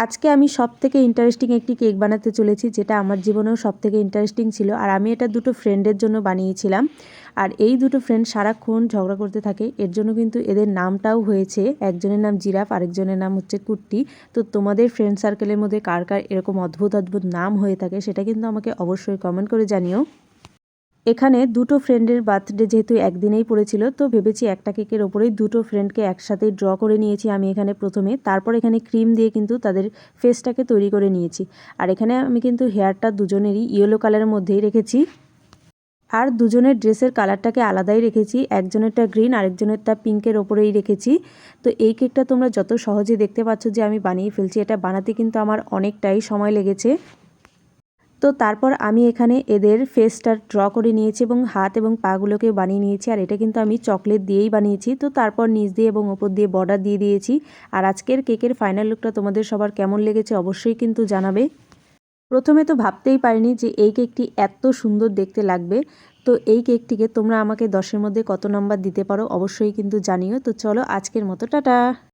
আজকে আমি সবথেকে ইন্টারেস্টিং একটি কেক বানাতে চলেছি, যেটা আমার জীবনেও সবথেকে ইন্টারেস্টিং ছিল। আর আমি এটা দুটো ফ্রেন্ডের জন্য বানিয়েছিলাম। আর এই দুটো ফ্রেন্ড সারাক্ষণ ঝগড়া করতে থাকে, এর জন্য কিন্তু এদের নামটাও হয়েছে। একজনের নাম জিরাফ, আরেকজনের নাম হচ্ছে কুট্টি। তো তোমাদের ফ্রেন্ড সার্কেলের মধ্যে কার কার এরকম অদ্ভুত অদ্ভুত নাম হয়ে থাকে সেটা কিন্তু আমাকে অবশ্যই কমেন্ট করে জানিও। এখানে দুটো ফ্রেন্ডের বার্থডে যেহেতু একদিনেই পড়েছিল, তো ভেবেছি একটা কেকের ওপরেই দুটো ফ্রেন্ডকে একসাথে ড্র করে নিয়েছি আমি এখানে প্রথমে। তারপর এখানে ক্রিম দিয়ে কিন্তু তাদের ফেসটাকে তৈরি করে নিয়েছি। আর এখানে আমি কিন্তু হেয়ারটা দুজনেরই ইয়েলো কালারের মধ্যেই রেখেছি। আর দুজনের ড্রেসের কালারটাকে আলাদাই রেখেছি, একজনেরটা গ্রিন আরেকজনেরটা পিঙ্কের ওপরেই রেখেছি। তো এই কেকটা তোমরা যত সহজে দেখতে পাচ্ছ যে আমি বানিয়ে ফেলছি, এটা বানাতে কিন্তু আমার অনেকটাই সময় লেগেছে। তো তারপর আমি এখানে এদের ফেসটা ড্র করে নিয়েছি এবং হাত এবং পাগুলোকে বানিয়ে নিয়েছি। আর এটা কিন্তু আমি চকলেট দিয়েই বানিয়েছি। তো তারপর নিচ দিয়ে এবং ওপর দিয়ে বর্ডার দিয়ে দিয়েছি। আর আজকের কেকের ফাইনাল লুকটা তোমাদের সবার কেমন লেগেছে অবশ্যই কিন্তু জানাবে। প্রথমে তো ভাবতেই পারিনি যে এই কেকটি এত সুন্দর দেখতে লাগবে। তো এই কেকটিকে তোমরা আমাকে 10-এর মধ্যে কত নাম্বার দিতে পারো অবশ্যই কিন্তু জানিও। তো চলো আজকের মতো টাটা।